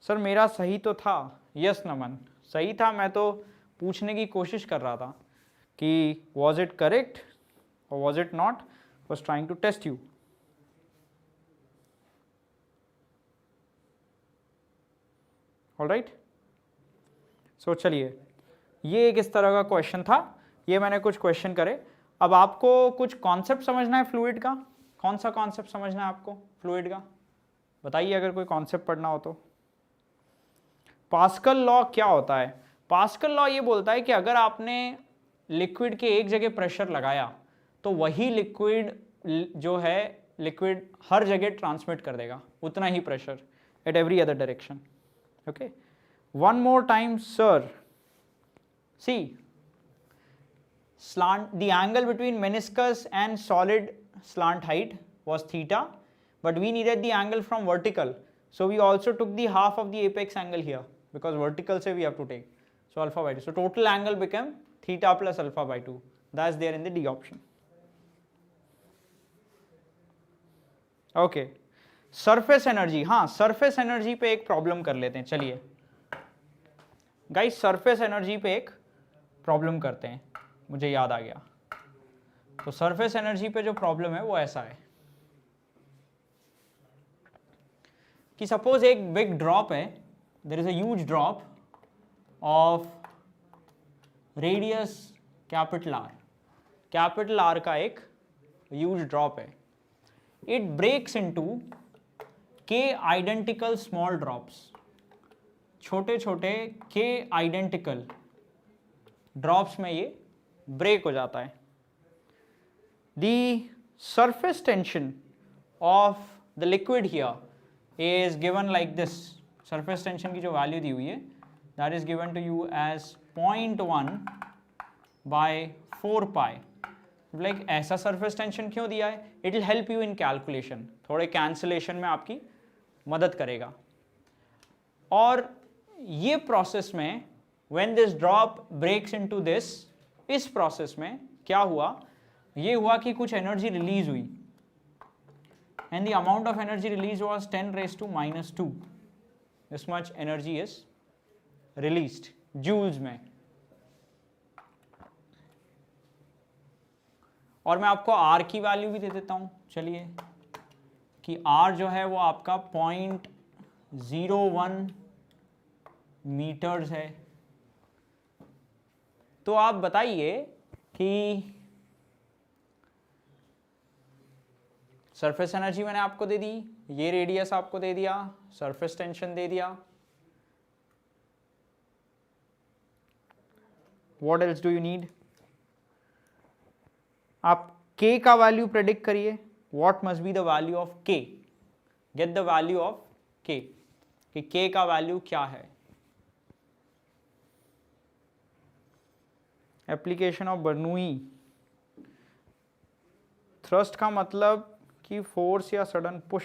सर मेरा सही तो था? यस नमन, सही था। मैं तो पूछने की कोशिश कर रहा था कि was it correct or was it not, was trying to test you। All right, so चलिए ये एक इस तरह का क्वेश्चन था, ये मैंने कुछ क्वेश्चन करे। अब आपको कुछ कॉन्सेप्ट समझना है फ्लूइड का। कौन सा कॉन्सेप्ट समझना है आपको फ्लूइड का? बताइए अगर कोई कॉन्सेप्ट पढ़ना हो तो। पास्कल लॉ क्या होता है? पास्कल लॉ ये बोलता है कि अगर आपने लिक्विड के एक जगह प्रेशर लगाया तो वही लिक्विड जो है, लिक्विड हर जगह ट्रांसमिट कर देगा उतना ही pressure at every other direction. Okay, one more time, sir. See, the angle between meniscus and solid slant height was theta, but we needed the angle from vertical, so we also took the half of the apex angle here, because vertical say we have to take, so alpha by 2. So total angle became theta plus alpha by 2. That's there in the D option. Okay, surface energy. हाँ, surface energy पे एक problem कर लेते हैं. चलिए guys, surface energy पे एक problem करते हैं. मुझे याद आ गया. तो surface energy पे जो problem है वो ऐसा है कि suppose एक big drop है, there is a huge drop of radius capital R. Capital R का एक huge drop है. It breaks into k identical small drops. छोटे छोटे k identical drops में ये break हो जाता है. The surface tension of the liquid here is given like this. Surface tension की जो value दी हुई है, that is given to you as 0.1 by 4 pi. Like ऐसा surface tension क्यों दिया है? It will help you in calculation. थोड़े cancellation में आपकी मदद करेगा. और ये process में when this drop breaks into this, इस process में क्या हुआ? ये हुआ कि कुछ energy release हुई. And the amount of energy released was 10 raised to minus 2. This much energy is released joules में. और मैं आपको R की वैल्यू भी दे देता हूँ. चलिए कि R जो है वो आपका 0.01 मीटर्स है. तो आप बताइए कि सरफेस एनर्जी मैंने आपको दे दी, ये रेडियस आपको दे दिया, सरफेस टेंशन दे दिया. What else do you need? आप k का वैल्यू प्रेडिक्ट करिए. What must be the value of k? Get the value of k, कि k का वैल्यू क्या है. Application of बर्नूई. थ्रस्ट का मतलब कि फोर्स या sudden push.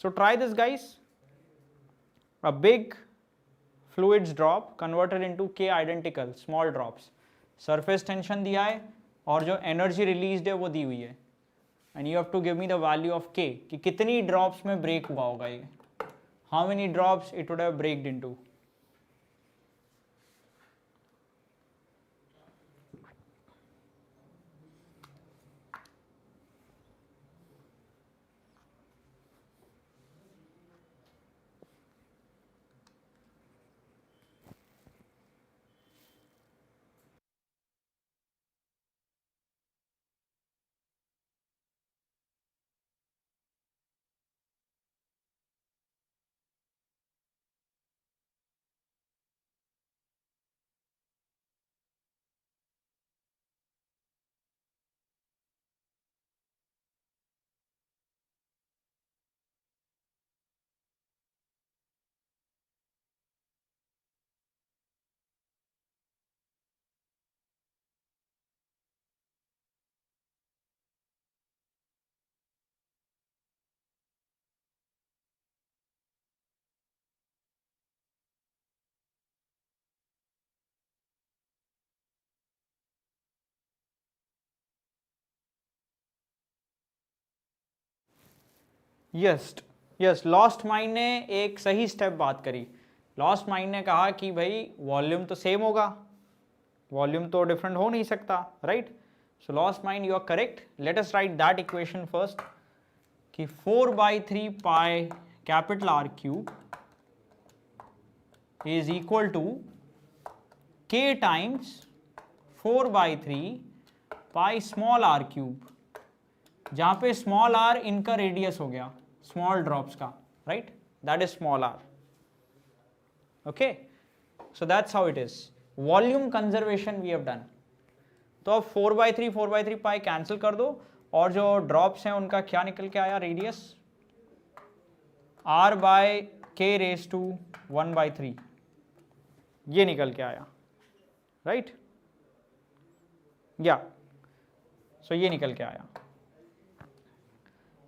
So try this guys. A big fluids drop converted into k identical small drops. Surface tension दिया है और जो energy released है वो दी हुई है. And you have to give me the value of k, कि कितनी drops में break हुआ होगा ये. How many drops it would have breaked into. Yes lost mind ने एक सही स्टेप बात करी. लॉस्ट माइंड ने कहा कि भाई वॉल्यूम तो सेम होगा, वॉल्यूम तो डिफरेंट हो नहीं सकता, right. So lost mind you are correct. Let us write that equation first, कि 4/3 pi capital R cube is equal to k times 4/3 pi small r cube, जहां पे स्मॉल r इनका radius हो गया स्मॉल ड्रॉप्स का, right. That is small r. Okay, so that's how it is. Volume conservation we have done. तो अब 4/3 pi cancel कर दो और जो ड्रॉप्स हैं उनका क्या निकल के आया radius, r by k raise to 1/3, ये निकल के आया, राइट, या सो ये निकल के आया।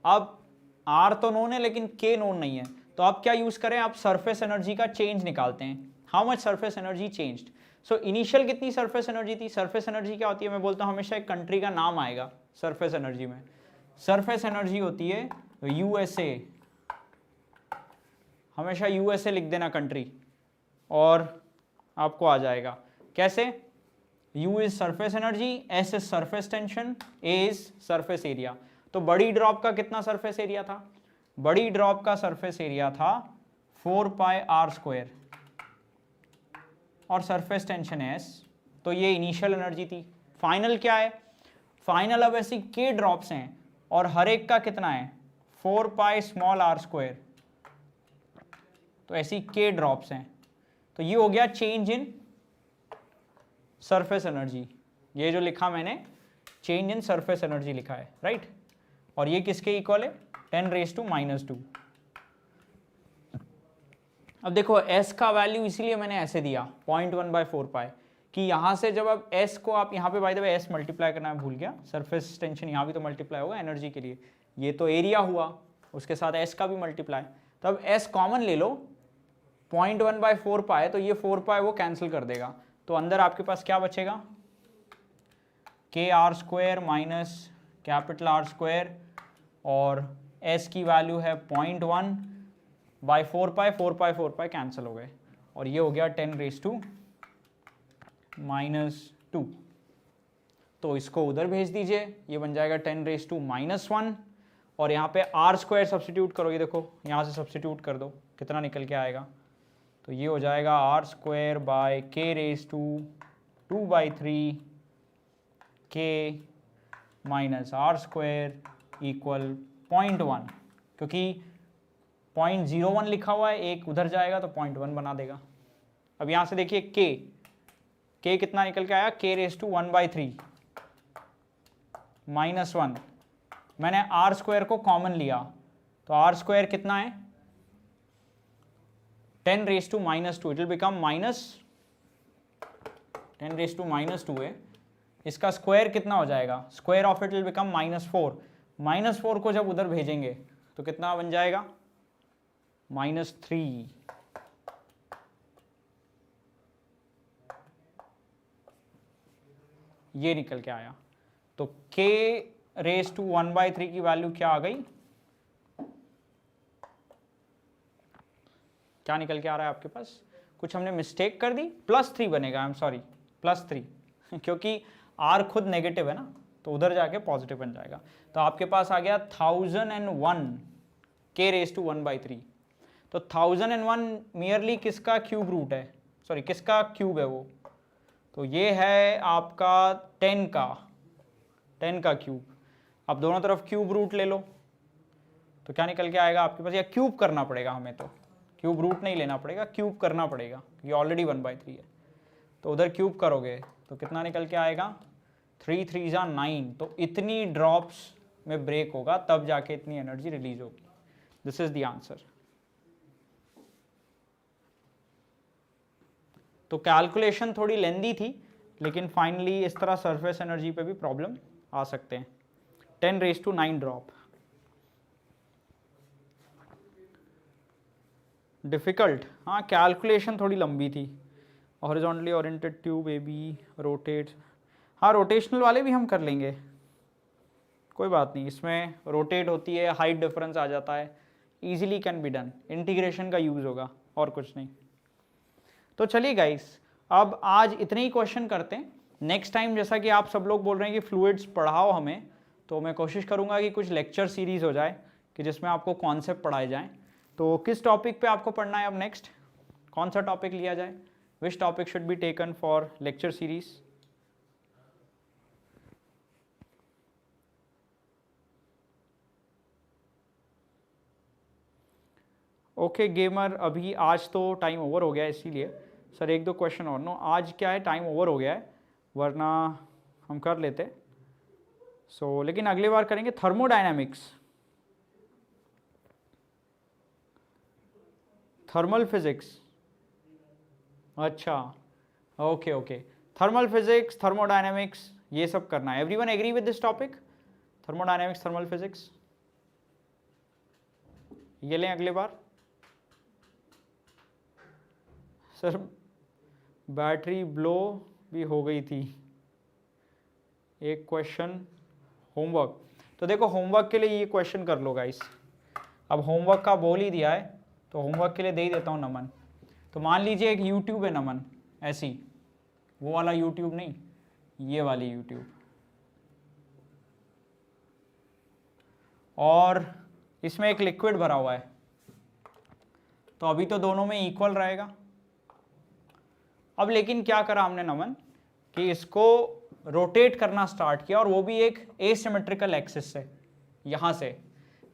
अब r तो नोन है लेकिन k नोन नहीं है, तो आप क्या यूज करें, आप सरफेस एनर्जी का चेंज निकालते हैं, how much surface energy changed. So initial कितनी सरफेस एनर्जी थी, सरफेस एनर्जी क्या होती है, मैं बोलता हूं हमेशा एक कंट्री का नाम आएगा सरफेस एनर्जी में, सरफेस एनर्जी होती है यूएसए, हमेशा यूएसए लिख देना कंट्री और आपको आ जाएगा। कैसे, U is surface energy, S is surface tension, A is surface area. तो बड़ी ड्रॉप का कितना सरफेस एरिया था, बड़ी ड्रॉप का सरफेस एरिया था 4πr², और सरफेस टेंशन है S, तो ये इनिशियल एनर्जी थी। फाइनल क्या है, फाइनल अब ऐसी k ड्रॉप्स हैं और हर एक का कितना है 4πr², तो ऐसी k ड्रॉप्स हैं, तो ये हो गया चेंज इन सरफेस एनर्जी, ये जो लिखा मैंने चेंज इन सरफेस एनर्जी लिखा है, राइट, और ये किसके इक्वल है 10⁻²। अब देखो s का वैल्यू इसीलिए मैंने ऐसे दिया 0.1/4π, कि यहाँ से जब अब s को आप यहाँ पे by the way s multiply करना मैं भूल गया, सरफेस टेंशन यहाँ भी तो मल्टीप्लाई होगा एनर्जी के लिए, ये तो एरिया हुआ, उसके साथ s का भी मल्टीप्लाई, तब s कॉमन ले लो 0.1/4π, तो ये 4π वो कैंसिल कर देगा, तो अंदर आपके पास क्या बचेगा kr² माइनस कैपिटल R², और s की वैल्यू है 0.1/4π, 4π कैंसिल हो गए, और ये हो गया 10⁻², तो इसको उधर भेज दीजिए, ये बन जाएगा 10⁻⁻1, और यहाँ पे R² सब्स्टिट्यूट करो, ये देखो यहाँ से सब्स्टिट्यूट कर दो, कितना निकल के आएगा, तो ये हो जाएगा R² bye k⁻²² k minus R² equal 0.1, क्योंकि 0.01 लिखा हुआ है, एक उधर जाएगा तो 0.1 बना देगा। अब यहाँ से देखिए k कितना निकल के आया, k⁻⁻³ माइनस 1, मैंने R² को कॉमन लिया, तो R² कितना है 10⁻², इट विल बिकम माइनस 10⁻² है, इसका स्क्वायर कितना हो जाएगा, square of it will become -4, -4 को जब उधर भेजेंगे तो कितना बन जाएगा -3, ये निकल के आया। तो k⁻⁻³ की वैल्यू क्या आ गई, क्या निकल के आ रहा है आपके पास, कुछ हमने मिस्टेक कर दी, +3 बनेगा, आई एम सॉरी +3 क्योंकि r खुद नेगेटिव है ना, तो उधर जाके पॉजिटिव बन जाएगा, तो आपके पास आ गया 1001 k⁻⁻⁻3। तो 1001 मियरली किसका क्यूब रूट है, सॉरी किसका क्यूब है वो, तो ये है आपका 10 का क्यूब। अब दोनों तरफ क्यूब रूट ले लो, तो क्या निकल के आएगा आपके पास, या क्यूब करना पड़ेगा हमें, तो क्यूब रूट नहीं लेना पड़ेगा, क्यूब करना पड़ेगा, ये ऑलरेडी 1/3 है, तो उधर क्यूब करोगे तो कितना निकल के आएगा 3 3 9, तो इतनी ड्रॉप्स में ब्रेक होगा तब जाके इतनी एनर्जी रिलीज होगी। This is the answer. तो कैलकुलेशन थोड़ी लेंदी थी, लेकिन फाइनली इस तरह सरफेस एनर्जी पे भी प्रॉब्लम आ सकते हैं। 10⁻9 ड्रॉप, डिफिकल्ट, हाँ कैलकुलेशन थोड़ी लंबी थी। Horizontally oriented tube A B rotate, हाँ रोटेशनल वाले भी हम कर लेंगे, कोई बात नहीं, इसमें रोटेट होती है, हाइट डिफरेंस आ जाता है, easily can be done, integration का यूज़ होगा और कुछ नहीं। तो चलिए गाइस, अब आज इतने ही क्वेश्चन करते हैं, नेक्स्ट टाइम जैसा कि आप सब लोग बोल रहे हैं कि फ्लूइड्स पढ़ाओ हमें, तो मैं कोशिश करूँगा कि कुछ लेक्चर सीरीज़ हो जाए कि जिसमें आपको कॉन्सेप्ट पढ़ाए जाएँ। तो किस टॉपिक पे आपको पढ़ना है अब नेक्स्ट, कौन सा टॉपिक लिया जाए, which topic should be taken for lecture series? Okay gamer, अभी आज तो टाइम ओवर हो गया है, इसीलिए सर 1-2 क्वेश्चन और नो, आज क्या है टाइम ओवर हो गया है, वरना हम कर लेते। सो लेकिन अगली बार करेंगे थर्मोडायनामिक्स, थर्मल फिजिक्स, अच्छा okay okay, thermal physics, thermodynamics, ये सब करना है। Everyone agree with this topic, thermodynamics, thermal physics, ये लें अगली बार। सर बैटरी ब्लो भी हो गई थी, एक क्वेश्चन होमवर्क। तो देखो होमवर्क के लिए ये क्वेश्चन कर लो गाइस, अब होमवर्क का बोल ही दिया है तो होमवर्क के लिए दे ही देता हूँ नमन। तो मान लीजिए एक यूट्यूब है नमन, ऐसी, वो वाला यूट्यूब नहीं, ये वाली यूट्यूब, और इसमें एक लिक्विड भरा हुआ है, तो अभी तो दोनों में इक्वल रहेगा। अब लेकिन क्या करा हमने नमन कि इसको रोटेट करना स्टार्ट किया, और वो भी एक एसिमेट्रिकल एक्सिस से, यहाँ से,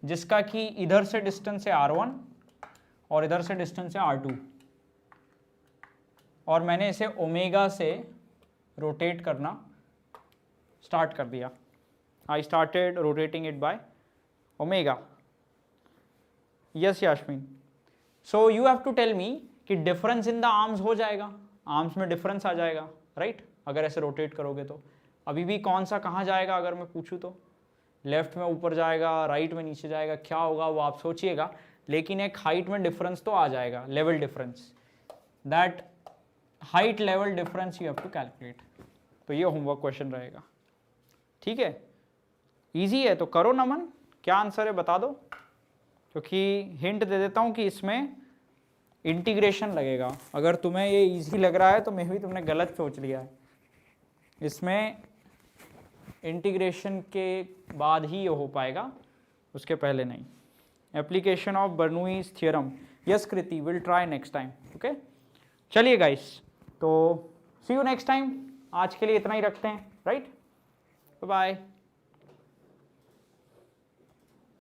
जिसका कि इधर से डिस्टेंस है r1 और इधर से डिस्टेंस है r2, और मैंने इसे ओमेगा से रोटेट करना स्टार्ट कर दिया। I started rotating it by omega. Yes Yasmin, so you have to tell me कि डिफरेंस इन द आर्म्स हो जाएगा, आर्म्स में डिफरेंस आ जाएगा, राइट अगर ऐसे रोटेट करोगे तो। अभी भी कौन सा कहाँ जाएगा अगर मैं पूछूँ तो, लेफ्ट में ऊपर जाएगा, राइट में नीचे जाएगा, क्या होगा वो आप सोचिएगा, लेकिन एक हाइट में डिफरेंस तो आ जाएगा, level difference, that height level difference you have to calculate. तो ये होमवर्क क्वेश्चन रहेगा, ठीक है, इजी है तो करो नमन, क्या आंसर है बता दो, क्योंकि हिंट दे देता हूँ कि इसमें इंटीग्रेशन लगेगा। अगर तुम्हें ये इजी लग रहा है तो मे भी तुमने गलत सोच लिया है, इसमें इंटीग्रेशन के बाद ही ये हो पाएगा, उसके पहले नहीं। Application of Bernoulli's theorem, yes Kriti, will try next time, okay. चलिए गाइस, तो सी यू नेक्स्ट टाइम, आज के लिए इतना ही रखते हैं, राइट, बाय बाय।